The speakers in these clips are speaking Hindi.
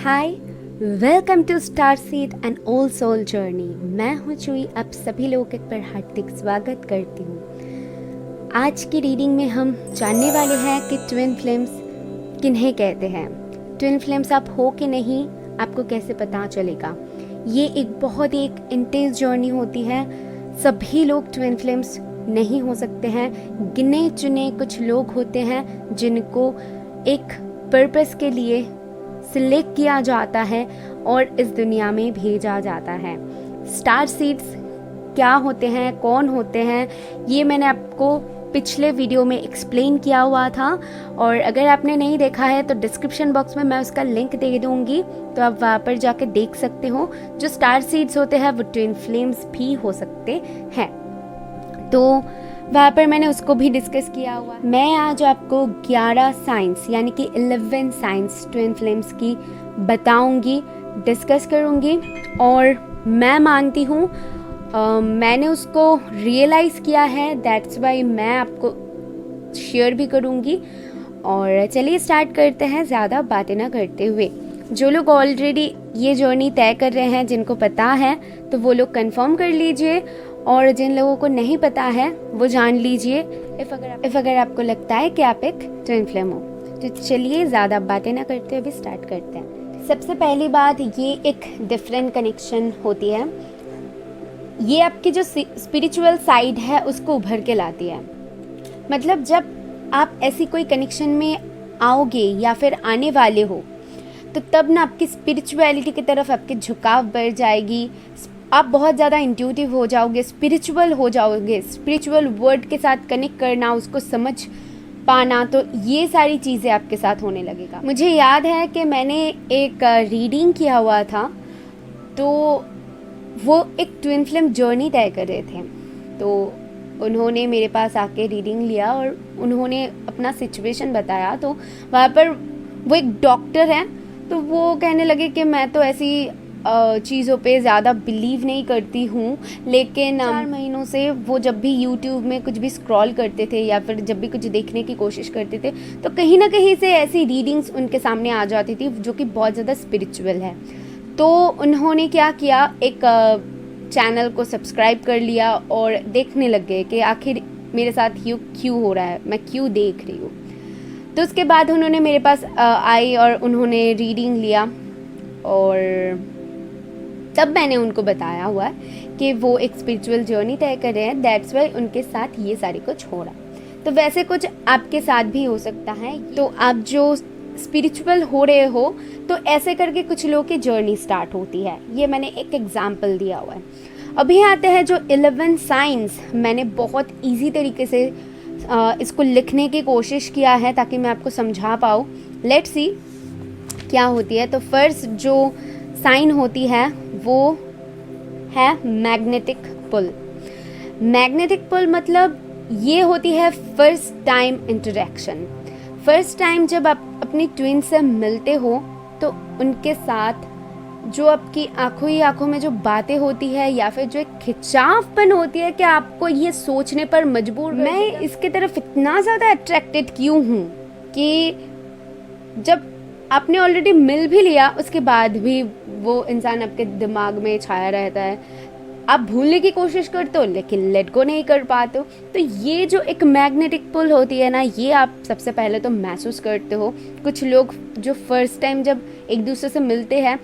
Hi, welcome to star seed and all soul journey. मैं हूँ चुई, आप सभी लोगों के पर हार्दिक स्वागत करती हूँ। आज की रीडिंग में हम जानने वाले हैं कि ट्विन फ्लेम्स किन्हें कहते हैं। ट्विन फ्लेम्स आप हो कि नहीं, आपको कैसे पता चलेगा। ये एक बहुत ही एक इंटेंस जर्नी होती है। सभी लोग ट्विन फ्लेम्स नहीं हो सकते हैं। गिने चुने कुछ लोग होते हैं जिनको एक पर्पस के लिए सिलेक्ट किया जाता है और इस दुनिया में भेजा जाता है। स्टार सीड्स क्या होते हैं, कौन होते हैं, ये मैंने आपको पिछले वीडियो में एक्सप्लेन किया हुआ था, और अगर आपने नहीं देखा है तो डिस्क्रिप्शन बॉक्स में मैं उसका लिंक दे दूंगी, तो आप वहाँ पर जाके देख सकते हो। जो स्टार सीड्स होते हैं वो ट्विन फ्लेम्स भी हो सकते हैं, तो वहाँ पर मैंने उसको भी डिस्कस किया हुआ। मैं आज आपको 11 साइंस यानी कि 11 साइंस ट्विन फ्लेम्स की बताऊंगी, डिस्कस करूंगी, और मैं मानती हूँ मैंने उसको रियलाइज़ किया है, दैट्स वाई मैं आपको शेयर भी करूंगी। और चलिए स्टार्ट करते हैं ज़्यादा बातें ना करते हुए। जो लोग ऑलरेडी ये जर्नी तय कर रहे हैं, जिनको पता है, तो वो लोग कंफर्म कर लीजिए, और जिन लोगों को नहीं पता है वो जान लीजिए इफ अगर आपको लगता है कि आप एक ट्विन फ्लेम हो। तो चलिए ज़्यादा बातें ना करते हुए स्टार्ट करते हैं। सबसे पहली बात, ये एक डिफरेंट कनेक्शन होती है। ये आपकी जो स्पिरिचुअल साइड है उसको उभर के लाती है। मतलब जब आप ऐसी कोई कनेक्शन में आओगे या फिर आने वाले हो, तो तब ना आपकी स्पिरिचुअलिटी की तरफ आपकी झुकाव बढ़ जाएगी। आप बहुत ज़्यादा इंट्यूटिव हो जाओगे, स्पिरिचुअल हो जाओगे। स्पिरिचुअल वर्ड के साथ कनेक्ट करना, उसको समझ पाना, तो ये सारी चीज़ें आपके साथ होने लगेगा। मुझे याद है कि मैंने एक रीडिंग किया हुआ था, तो वो एक ट्विन फ्लेम जर्नी तय कर रहे थे। तो उन्होंने मेरे पास आके रीडिंग लिया और उन्होंने अपना सिचुएशन बताया। तो वहाँ पर वो एक डॉक्टर हैं, तो वो कहने लगे कि मैं तो ऐसी चीज़ों पे ज़्यादा बिलीव नहीं करती हूँ, लेकिन 4 महीनों से वो जब भी यूट्यूब में कुछ भी स्क्रॉल करते थे या फिर जब भी कुछ देखने की कोशिश करते थे, तो कहीं ना कहीं से ऐसी रीडिंग्स उनके सामने आ जाती थी जो कि बहुत ज़्यादा स्पिरिचुअल है। तो उन्होंने क्या किया, एक चैनल को सब्सक्राइब कर लिया और देखने लग गए कि आखिर मेरे साथ ये क्यों हो रहा है, मैं क्यों देख रही हूँ। तो उसके बाद उन्होंने मेरे पास आई और उन्होंने रीडिंग लिया, और तब मैंने उनको बताया हुआ कि वो एक स्पिरिचुअल जर्नी तय कर रहे हैं, दैट्स वाई उनके साथ ये सारी कुछ हो रहा है। तो वैसे कुछ आपके साथ भी हो सकता है। तो आप जो स्पिरिचुअल हो रहे हो, तो ऐसे करके कुछ लोगों की जर्नी स्टार्ट होती है। ये मैंने एक एग्जाम्पल दिया हुआ है। अभी आते हैं जो 11 साइंस। मैंने बहुत ईजी तरीके से इसको लिखने की कोशिश किया है ताकि मैं आपको समझा पाऊँ। लेट्स सी क्या होती है। तो फर्स्ट जो साइन होती है वो है मैग्नेटिक पुल। मैग्नेटिक पुल मतलब ये होती है first time interaction. First time जब आप अपनी ट्विन से मिलते हो, तो उनके साथ जो आपकी आंखों ही आंखों में जो बातें होती है, या फिर जो एक खिंचावपन होती है कि आपको ये सोचने पर मजबूर, मैं इसके तरफ इतना ज़्यादा अट्रैक्टेड क्यों हूँ कि जब आपने ऑलरेडी मिल भी लिया, उसके बाद भी वो इंसान आपके दिमाग में छाया रहता है। आप भूलने की कोशिश करते हो लेकिन लेट गो नहीं कर पाते हो। तो ये जो एक मैग्नेटिक पुल होती है ना, ये आप सबसे पहले तो महसूस करते हो। कुछ लोग जो फर्स्ट टाइम जब एक दूसरे से मिलते हैं,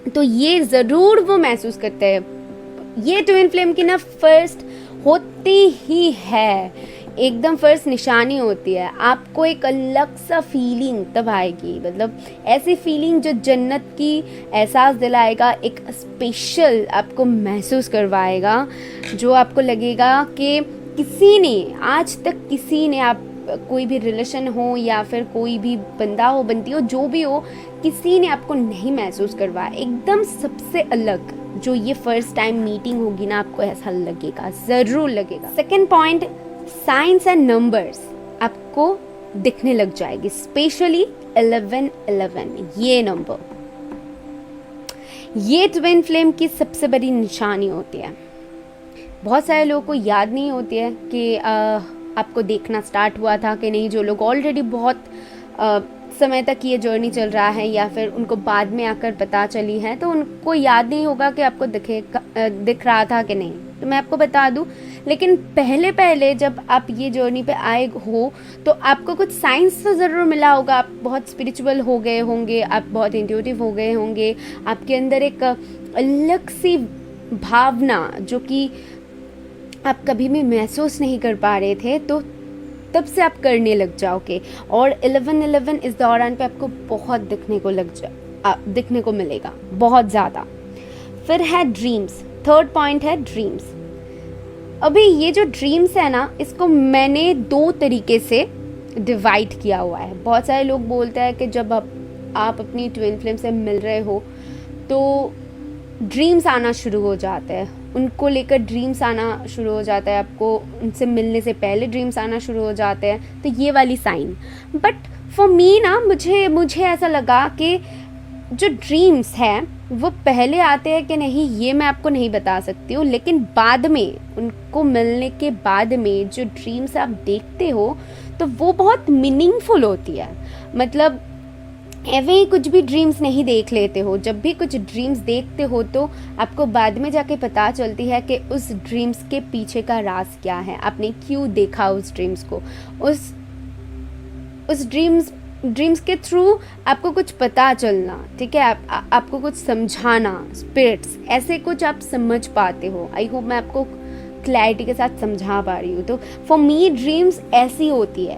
तो ये ज़रूर वो महसूस करते हैं। ये ट्विन फ्लेम की ना फर्स्ट होती ही है, एकदम फर्स्ट निशानी होती है। आपको एक अलग सा फीलिंग तब आएगी, मतलब ऐसी फीलिंग जो जन्नत की एहसास दिलाएगा, एक स्पेशल आपको महसूस करवाएगा, जो आपको लगेगा कि किसी ने आज तक, किसी ने, आप कोई भी रिलेशन हो या फिर कोई भी बंदा हो, बनती हो, जो भी हो, किसी ने आपको नहीं महसूस करवाया। एकदम सबसे अलग जो ये फर्स्ट टाइम मीटिंग होगी ना, आपको ऐसा लगेगा, ज़रूर लगेगा। Second point, science and numbers आपको दिखने लग जाएगी, स्पेशली 1111 ये नंबर। ये ट्विन फ्लेम की सबसे बड़ी निशानी होती है। बहुत सारे लोगों को याद नहीं होती है कि आपको देखना स्टार्ट हुआ था कि नहीं। जो लोग ऑलरेडी बहुत समय तक ये जर्नी चल रहा है या फिर उनको बाद में आकर पता चली है, तो उनको याद नहीं होगा कि आपको दिख रहा था कि नहीं। तो मैं आपको बता दूं, लेकिन पहले पहले जब आप ये जर्नी पे आए हो तो आपको कुछ साइंस तो ज़रूर मिला होगा। आप बहुत स्पिरिचुअल हो गए होंगे, आप बहुत इंट्यूटिव हो गए होंगे, आपके अंदर एक अलग सी भावना जो कि आप कभी भी महसूस नहीं कर पा रहे थे, तो तब से आप करने लग जाओगे। और 11/11 इस दौरान पे आपको बहुत दिखने को मिलेगा, बहुत ज़्यादा। फिर है ड्रीम्स, थर्ड पॉइंट है ड्रीम्स। अभी ये जो ड्रीम्स है ना, इसको मैंने 2 तरीके से डिवाइड किया हुआ है। बहुत सारे लोग बोलते हैं कि जब आप अपनी ट्विन फ्लेम से मिल रहे हो तो ड्रीम्स आना शुरू हो जाते हैं, उनको लेकर ड्रीम्स आना शुरू हो जाता है, आपको उनसे मिलने से पहले ड्रीम्स आना शुरू हो जाते हैं, तो ये वाली साइन। बट फॉर मी ना, मुझे ऐसा लगा कि जो ड्रीम्स हैं वो पहले आते हैं कि नहीं ये मैं आपको नहीं बता सकती हूँ, लेकिन बाद में उनको मिलने के बाद में जो ड्रीम्स आप देखते हो तो वो बहुत मीनिंगफुल होती है। मतलब ऐसे ही कुछ भी ड्रीम्स नहीं देख लेते हो। जब भी कुछ ड्रीम्स देखते हो तो आपको बाद में जाके पता चलती है कि उस ड्रीम्स के पीछे का राज क्या है, आपने क्यों देखा उस ड्रीम्स को। उस ड्रीम्स के थ्रू आपको कुछ पता चलना, ठीक है, आपको कुछ समझाना, स्पिरिट्स, ऐसे कुछ आप समझ पाते हो। आई होप मैं आपको क्लैरिटी के साथ समझा पा रही हूँ। तो फॉर मी ड्रीम्स ऐसी होती है।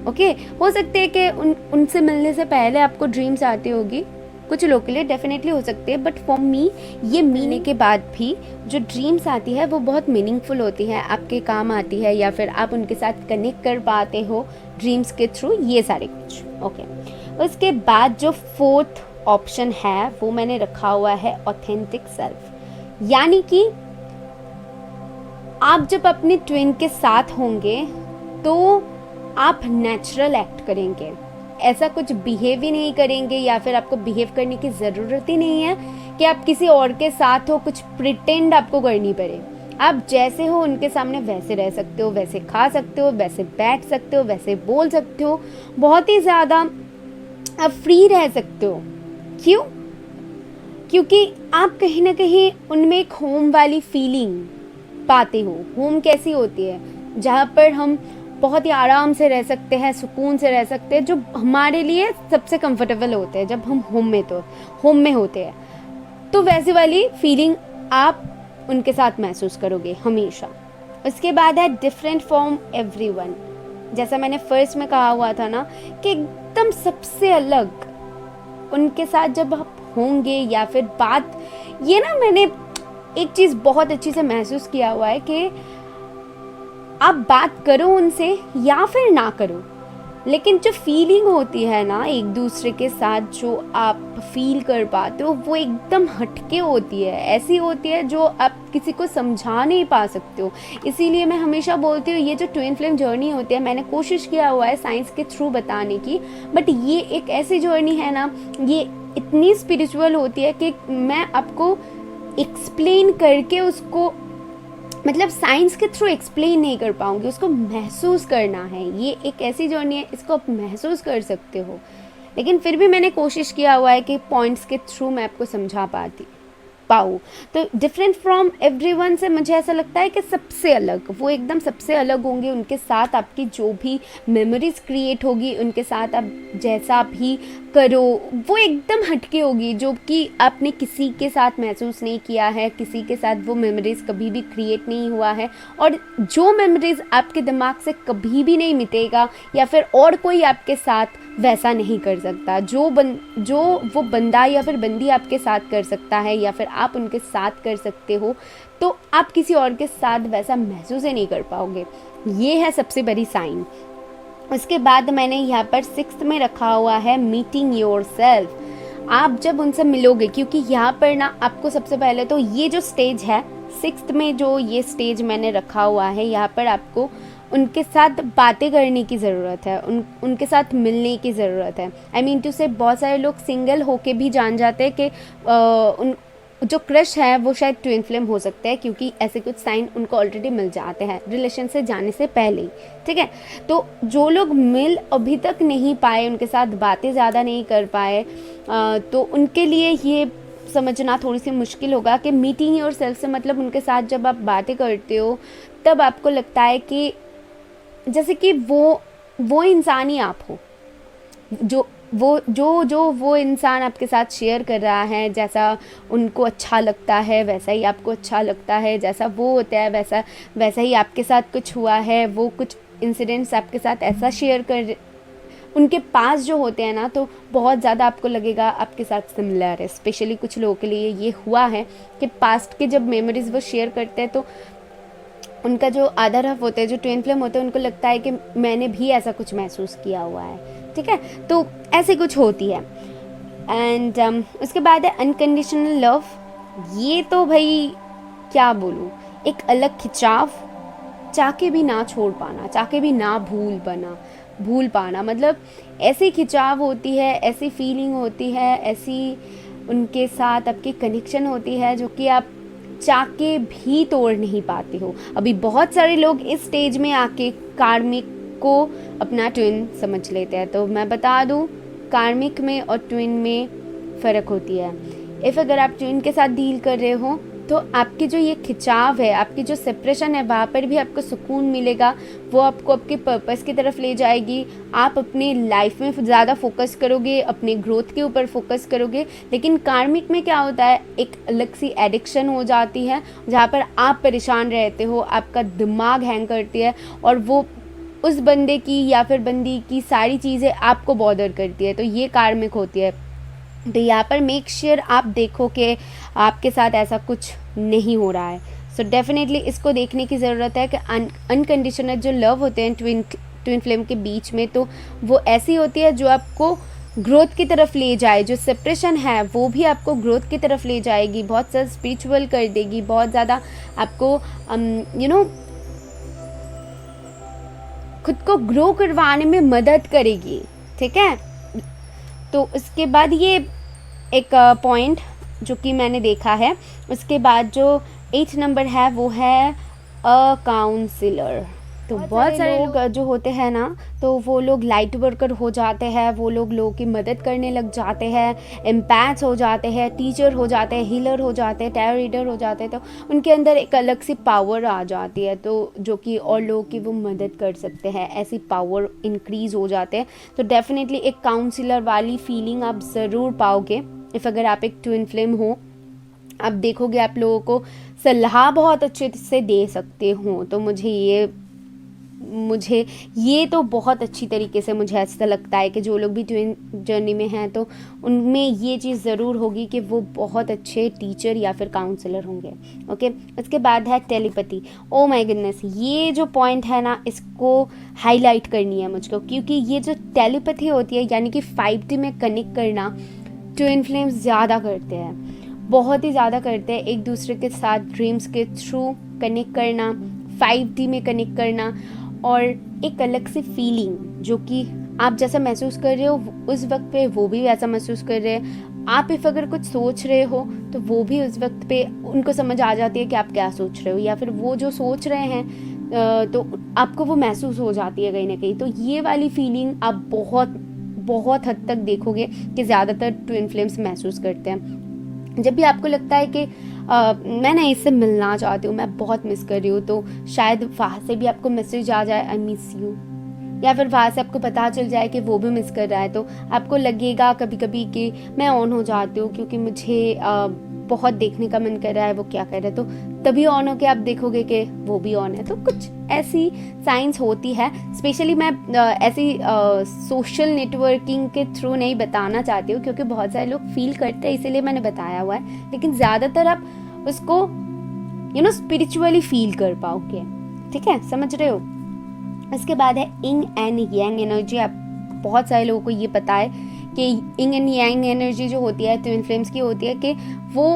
ओके, हो सकते हैं कि उनसे मिलने से पहले आपको ड्रीम्स आती होगी, कुछ लोगों के लिए डेफिनेटली हो सकते हैं, बट फॉर मी ये मिलने के बाद भी जो ड्रीम्स आती है वो बहुत मीनिंगफुल होती है, आपके काम आती है, या फिर आप उनके साथ कनेक्ट कर पाते हो ड्रीम्स के थ्रू, ये सारे कुछ। ओके, उसके बाद जो 4th ऑप्शन है वो मैंने रखा हुआ है ऑथेंटिक सेल्फ। यानी कि आप जब अपने ट्विन के साथ होंगे तो आप नेचुरल एक्ट करेंगे, ऐसा कुछ बिहेव ही नहीं करेंगे, या फिर आपको बिहेव करने की ज़रूरत ही नहीं है कि आप किसी और के साथ हो, कुछ प्रिटेंड आपको करनी पड़े। आप जैसे हो उनके सामने वैसे रह सकते हो, वैसे खा सकते हो, वैसे बैठ सकते हो, वैसे बोल सकते हो, बहुत ही ज़्यादा आप फ्री रह सकते हो। क्यों? क्योंकि आप कहीं ना कहीं उनमें एक होम वाली फीलिंग पाते हो। होम कैसी होती है? जहाँ पर हम बहुत ही आराम से रह सकते हैं, सुकून से रह सकते हैं, जो हमारे लिए सबसे कंफर्टेबल होते हैं जब हम होम में होते हैं। तो वैसी वाली फीलिंग आप उनके साथ महसूस करोगे हमेशा। उसके बाद है डिफरेंट फ्रॉम एवरीवन। जैसा मैंने फर्स्ट में कहा हुआ था ना कि एकदम सबसे अलग उनके साथ जब आप होंगे, या फिर बात, ये ना मैंने एक चीज़ बहुत अच्छी से महसूस किया हुआ है कि आप बात करो उनसे या फिर ना करो, लेकिन जो फीलिंग होती है ना एक दूसरे के साथ, जो आप फील कर पाते हो, वो एकदम हटके होती है, ऐसी होती है जो आप किसी को समझा नहीं पा सकते हो। इसीलिए मैं हमेशा बोलती हूँ ये जो ट्विन फ्लेम जर्नी होती है, मैंने कोशिश किया हुआ है साइंस के थ्रू बताने की, बट ये एक ऐसी जर्नी है ना, ये इतनी स्पिरिचुअल होती है कि मैं आपको एक्सप्लेन करके उसको, मतलब साइंस के थ्रू एक्सप्लेन नहीं कर पाऊंगी, उसको महसूस करना है। ये एक ऐसी जर्नी है, इसको आप महसूस कर सकते हो, लेकिन फिर भी मैंने कोशिश किया हुआ है कि पॉइंट्स के थ्रू मैं आपको समझा पाऊँ। तो डिफरेंट फ्रॉम एवरीवन से मुझे ऐसा लगता है कि सबसे अलग, वो एकदम सबसे अलग होंगे। उनके साथ आपकी जो भी मेमोरीज क्रिएट होगी, उनके साथ आप जैसा भी करो वो एकदम हटके होगी, जो कि आपने किसी के साथ महसूस नहीं किया है, किसी के साथ वो मेमोरीज कभी भी क्रिएट नहीं हुआ है, और जो मेमोरीज आपके दिमाग से कभी भी नहीं मिटेगा, या फिर और कोई आपके साथ वैसा नहीं कर सकता। जो वो बंदा या फिर बंदी आपके साथ कर सकता है, या फिर आप उनके साथ कर सकते हो, तो आप किसी और के साथ वैसा महसूस ही नहीं कर पाओगे। ये है सबसे बड़ी साइन। उसके बाद मैंने यहाँ पर 6th में रखा हुआ है मीटिंग योरसेल्फ। आप जब उनसे मिलोगे, क्योंकि यहाँ पर ना आपको सबसे पहले तो ये जो स्टेज है 6th में, जो ये स्टेज मैंने रखा हुआ है, यहाँ पर आपको उनके साथ बातें करने की ज़रूरत है, उनके साथ मिलने की ज़रूरत है। आई मीन टू से बहुत सारे लोग सिंगल होके भी जान जाते हैं कि जो क्रश है वो शायद ट्विन फ्लेम हो सकता है, क्योंकि ऐसे कुछ साइन उनको ऑलरेडी मिल जाते हैं रिलेशन से जाने से पहले ही, ठीक है। तो जो लोग मिल अभी तक नहीं पाए, उनके साथ बातें ज़्यादा नहीं कर पाए, तो उनके लिए ये समझना थोड़ी सी मुश्किल होगा कि मीटिंग योर सेल्फ से मतलब उनके साथ जब आप बातें करते हो तब आपको लगता है कि जैसे कि वो इंसान ही आप हो, वो इंसान आपके साथ शेयर कर रहा है, जैसा उनको अच्छा लगता है वैसा ही आपको अच्छा लगता है, जैसा वो होता है वैसा ही आपके साथ कुछ हुआ है, वो कुछ इंसिडेंट्स आपके साथ ऐसा शेयर कर उनके पास जो होते हैं ना, तो बहुत ज़्यादा आपको लगेगा आपके साथ सिमिलर है। स्पेशली कुछ लोगों के लिए ये हुआ है कि पास्ट के जब मेमोरीज वो शेयर करते हैं तो उनका जो अदर हाफ होते हैं, जो ट्विन फ्लेम होते हैं, उनको लगता है कि मैंने भी ऐसा कुछ महसूस किया हुआ है, ठीक है। तो ऐसे कुछ होती है। एंड उसके बाद है अनकंडीशनल लव। ये तो भाई क्या बोलूँ, एक अलग खिंचाव, चाह के भी ना छोड़ पाना, चाह के भी ना भूल पाना, मतलब ऐसी खिंचाव होती है, ऐसी फीलिंग होती है, ऐसी उनके साथ आपकी कनेक्शन होती है जो कि आप चाह के भी तोड़ नहीं पाते हो। अभी बहुत सारे लोग इस स्टेज में आके कार्मिक को अपना ट्विन समझ लेते हैं। तो मैं बता दूं, कार्मिक में और ट्विन में फ़र्क होती है। अगर आप ट्विन के साथ डील कर रहे हो तो आपकी जो ये खिंचाव है, आपकी जो सेपरेशन है, वहाँ पर भी आपको सुकून मिलेगा, वो आपको आपके पर्पस की तरफ ले जाएगी। आप अपनी लाइफ में ज़्यादा फोकस करोगे, अपने ग्रोथ के ऊपर फोकस करोगे। लेकिन कार्मिक में क्या होता है, एक अलग सी एडिक्शन हो जाती है जहाँ पर आप परेशान रहते हो, आपका दिमाग हैंग करती है और वो उस बंदे की या फिर बंदी की सारी चीज़ें आपको बॉदर करती है। तो ये कार्मिक होती है। तो यहाँ पर मेक श्योर आप देखो कि आपके साथ ऐसा कुछ नहीं हो रहा है। सो डेफिनेटली इसको देखने की ज़रूरत है कि अनकंडीशनल जो लव होते हैं ट्विन फ्लेम के बीच में, तो वो ऐसी होती है जो आपको ग्रोथ की तरफ ले जाए। जो सेपरेशन है वो भी आपको ग्रोथ की तरफ ले जाएगी, बहुत ज़्यादा स्पिरिचुअल कर देगी, बहुत ज़्यादा आपको खुद को ग्रो करवाने में मदद करेगी, ठीक है। तो उसके बाद ये एक पॉइंट जो कि मैंने देखा है, उसके बाद जो 8 नंबर है वो है अ काउंसलर। तो बहुत सारे लोग जो होते हैं ना, तो वो लोग लाइट वर्कर हो जाते हैं, वो लोगों की मदद करने लग जाते हैं, एम्पैथ्स हो जाते हैं, टीचर हो जाते हैं, हीलर हो जाते हैं, टैरो रीडर हो जाते हैं। तो उनके अंदर एक अलग सी पावर आ जाती है, तो जो कि और लोगों की वो मदद कर सकते हैं, ऐसी पावर इंक्रीज़ हो जाते हैं। तो डेफिनेटली एक काउंसलर वाली फीलिंग आप ज़रूर पाओगे अगर आप एक ट्विन फ्लेम हो। आप देखोगे आप लोगों को सलाह बहुत अच्छे से दे सकते हो। तो मुझे ये तो बहुत अच्छी तरीके से मुझे ऐसा लगता है कि जो लोग भी ट्विन जर्नी में हैं तो उनमें ये चीज़ ज़रूर होगी कि वो बहुत अच्छे टीचर या फिर काउंसलर होंगे। ओके, उसके बाद है टेलीपैथी। ओ माय गुडनेस, ये जो पॉइंट है ना, इसको हाईलाइट करनी है मुझको, क्योंकि ये जो टेलीपैथी होती है यानी कि 5D में कनेक्ट करना, ट्विन फ्लेम्स ज़्यादा करते हैं, बहुत ही ज़्यादा करते हैं। एक दूसरे के साथ ड्रीम्स के थ्रू कनेक्ट करना, 5D में कनेक्ट करना, और एक अलग सी फीलिंग जो कि आप जैसा महसूस कर रहे हो उस वक्त पे वो भी वैसा महसूस कर रहे हैं। आप अगर कुछ सोच रहे हो तो वो भी उस वक्त पे उनको समझ आ जाती है कि आप क्या सोच रहे हो, या फिर वो जो सोच रहे हैं तो आपको वो महसूस हो जाती है कहीं ना कहीं। तो ये वाली फीलिंग आप बहुत हद तक देखोगे कि ज़्यादातर ट्विन फ्लेम्स महसूस करते हैं। जब भी आपको लगता है कि मैं ना इससे मिलना चाहती हूँ, मैं बहुत मिस कर रही हूँ, तो शायद वहाँ से भी आपको मैसेज आ जाए आई मिस यू, या फिर वहाँ से आपको पता चल जाए कि वो भी मिस कर रहा है। तो आपको लगेगा कभी कभी कि मैं ऑन हो जाती हूँ क्योंकि मुझे बहुत देखने का मन कर रहा है वो क्या कर रहा है, तो तभी ऑन होके आप देखोगे कि वो भी ऑन है। तो कुछ ऐसी साइंस होती है। स्पेशली मैं ऐसी सोशल नेटवर्किंग के थ्रू नहीं बताना चाहती हूँ, क्योंकि बहुत सारे लोग फील करते हैं, इसीलिए मैंने बताया हुआ है। लेकिन ज़्यादातर आप उसको स्पिरिचुअली फील कर पाओगे, ठीक है, समझ रहे हो। इसके बाद है इंग एंड यांग एनर्जी। आप बहुत सारे लोगों को ये पता है कि इंग एंड यांग एनर्जी जो होती है ट्विन फ्लेम्स की होती है कि वो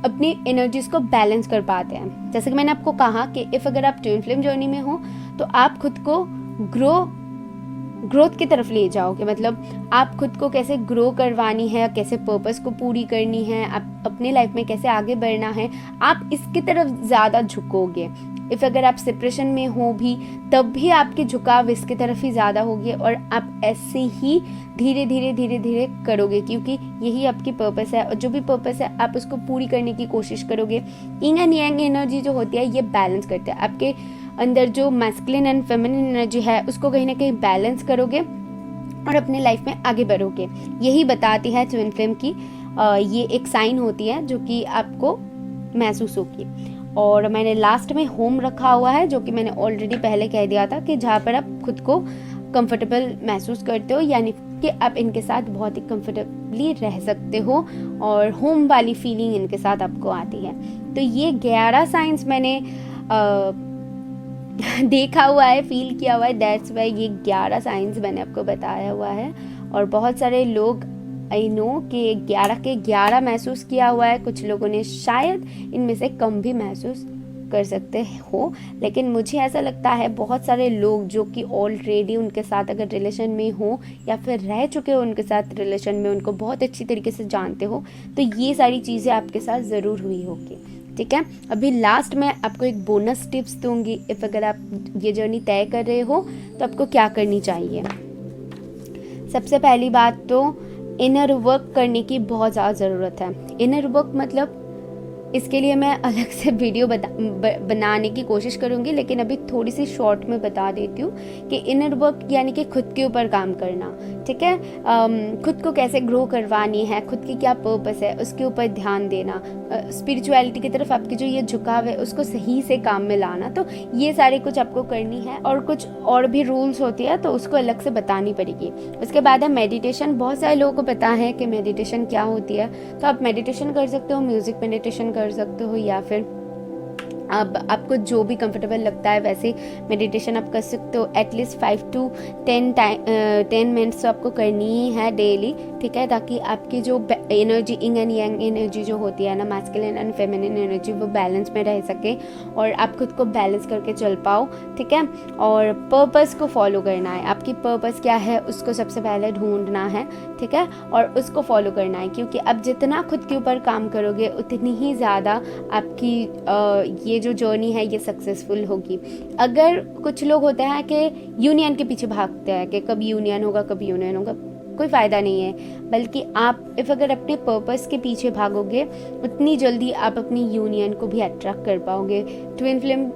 अपनी एनर्जीज को बैलेंस कर पाते हैं। जैसे कि मैंने आपको कहा कि अगर आप ट्विन फ्लेम जर्नी में हो तो आप खुद को ग्रो ग्रोथ की तरफ ले जाओगे, मतलब आप खुद को कैसे ग्रो करवानी है, कैसे पर्पस को पूरी करनी है, आप अपने लाइफ में कैसे आगे बढ़ना है, आप इसकी तरफ ज़्यादा झुकोगे। इफ़ अगर आप सेपरेशन में हो भी तब भी आपकी झुकाव इसकी तरफ ही ज़्यादा होगी और आप ऐसे ही धीरे धीरे धीरे धीरे करोगे, क्योंकि यही आपकी पर्पस है और जो भी पर्पस है आप उसको पूरी करने की कोशिश करोगे। यिंग एंड यांग एनर्जी जो होती है ये बैलेंस करते हैं, आपके अंदर जो मैस्कुलिन एंड फेमिनिन एनर्जी है उसको कहीं ना कहीं बैलेंस करोगे और अपने लाइफ में आगे बढ़ोगे। यही बताती है ट्विन फ्लेम की ये एक साइन होती है जो कि आपको महसूस होगी। और मैंने लास्ट में होम रखा हुआ है, जो कि मैंने ऑलरेडी पहले कह दिया था कि जहाँ पर आप खुद को कंफर्टेबल महसूस करते हो, यानी कि आप इनके साथ बहुत ही कंफर्टेबली रह सकते हो और होम वाली फीलिंग इनके साथ आपको आती है। तो ये 11 साइंस मैंने देखा हुआ है, फील किया हुआ है, दैट्स वाई ये 11 साइंस मैंने आपको बताया हुआ है। और बहुत सारे लोग आई नो कि 11 के 11 महसूस किया हुआ है, कुछ लोगों ने शायद इनमें से कम भी महसूस कर सकते हो, लेकिन मुझे ऐसा लगता है बहुत सारे लोग जो कि ऑलरेडी उनके साथ अगर रिलेशन में हो या फिर रह चुके हो उनके साथ रिलेशन में, उनको बहुत अच्छी तरीके से जानते हो, तो ये सारी चीज़ें आपके साथ ज़रूर हुई होगी। ठीक है, अभी लास्ट में आपको एक बोनस टिप्स दूंगी। इफ़ अगर आप ये जर्नी तय कर रहे हो तो आपको क्या करनी चाहिए। सबसे पहली बात तो इनर वर्क करने की बहुत ज़्यादा ज़रूरत है। इनर वर्क मतलब इसके लिए मैं अलग से वीडियो बनाने की कोशिश करूँगी, लेकिन अभी थोड़ी सी शॉर्ट में बता देती हूँ कि इनर वर्क यानी कि खुद के ऊपर काम करना। ठीक है, खुद को कैसे ग्रो करवानी है, खुद की क्या पर्पस है, उसके ऊपर ध्यान देना, स्पिरिचुअलिटी की तरफ आपकी जो ये झुकाव है उसको सही से काम में लाना। तो ये सारी कुछ आपको करनी है और कुछ और भी रूल्स होती है तो उसको अलग से बतानी पड़ेगी। उसके बाद है मेडिटेशन। बहुत सारे लोगों को पता है कि मेडिटेशन क्या होती है, तो आप मेडिटेशन कर सकते हो, म्यूजिक मेडिटेशन कर सकते हो, या फिर अब आपको जो भी कंफर्टेबल लगता है वैसे मेडिटेशन आप कर सकते हो। एटलीस्ट 5 to 10 मिनट्स तो आपको करनी ही है डेली। ठीक है, ताकि आपकी जो energy yin and yang energy जो होती है ना, मैस्कुलिन एंड फेमिनिन एनर्जी, वो बैलेंस में रह सके और आप खुद को बैलेंस करके चल पाओ। ठीक है, और पर्पस को फॉलो करना है। आपकी पर्पस क्या है उसको सबसे पहले ढूंढना है। ठीक है, और उसको फॉलो करना है, क्योंकि आप जितना खुद के ऊपर काम करोगे उतनी ही ज़्यादा आपकी ये जो जर्नी है ये सक्सेसफुल होगी। अगर कुछ लोग होते हैं कि यूनियन के पीछे भागते हैं कि कब यूनियन होगा कब यूनियन होगा, कोई फ़ायदा नहीं है। बल्कि आप अगर अपने पर्पस के पीछे भागोगे उतनी जल्दी आप अपनी यूनियन को भी अट्रैक्ट कर पाओगे। ट्विन फ्लेम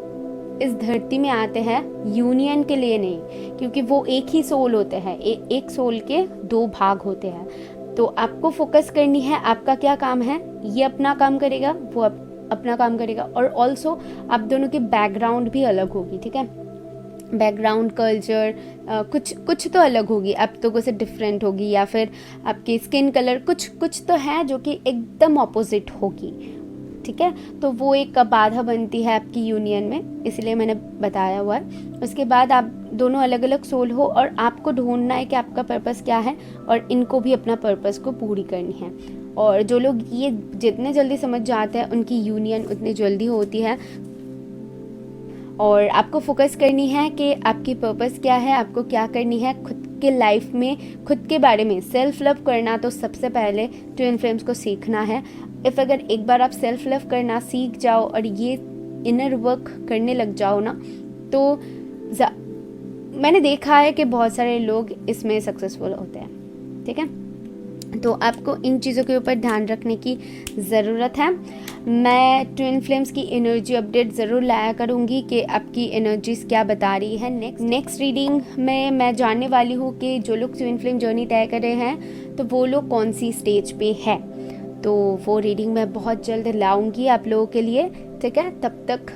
इस धरती में आते हैं यूनियन के लिए नहीं, क्योंकि वो एक ही सोल होते हैं, एक सोल के 2 भाग होते हैं। तो आपको फोकस करनी है, आपका क्या काम है, ये अपना काम करेगा, वो अपना काम करेगा। और ऑल्सो आप दोनों की बैकग्राउंड भी अलग होगी। ठीक है, बैकग्राउंड, कल्चर कुछ तो अलग होगी, आप लोगों से डिफरेंट होगी, या फिर आपकी स्किन कलर कुछ तो है जो कि एकदम ऑपोजिट होगी। ठीक है, तो वो एक बाधा बनती है आपकी यूनियन में, इसलिए मैंने बताया हुआ है। उसके बाद आप दोनों अलग अलग सोल हो और आपको ढूंढना है कि आपका पर्पस क्या है और इनको भी अपना पर्पस को पूरी करनी है। और जो लोग ये जितने जल्दी समझ जाते हैं उनकी यूनियन उतनी जल्दी होती है। और आपको फोकस करनी है कि आपकी पर्पस क्या है, आपको क्या करनी है खुद के लाइफ में, खुद के बारे में सेल्फ लव करना। तो सबसे पहले ट्विन फ्लेम्स को सीखना है। इफ़ अगर एक बार आप सेल्फ लव करना सीख जाओ और ये इनर वर्क करने लग जाओ ना, तो मैंने देखा है कि बहुत सारे लोग इसमें सक्सेसफुल होते हैं। ठीक है, तो आपको इन चीज़ों के ऊपर ध्यान रखने की ज़रूरत है। मैं ट्विन फ्लेम्स की एनर्जी अपडेट ज़रूर लाया करूँगी कि आपकी एनर्जीज क्या बता रही है। नेक्स्ट रीडिंग में मैं जानने वाली हूँ कि जो लोग ट्विन फ्लेम जर्नी तय कर रहे हैं तो वो लोग कौन सी स्टेज पे है। तो वो रीडिंग मैं बहुत जल्द लाऊंगी आप लोगों के लिए। ठीक है, तब तक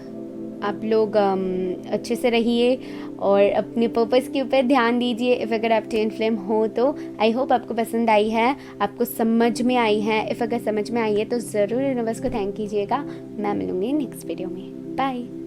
आप लोग अच्छे से रहिए और अपने पर्पस के ऊपर ध्यान दीजिए। इफ़ अगर आप ट्विन फ्लेम हो तो आई होप आपको पसंद आई है, आपको समझ में आई है। इफ़ अगर समझ में आई है तो ज़रूर यूनिवर्स को थैंक कीजिएगा। मैं मिलूँगी नेक्स्ट वीडियो में। बाय।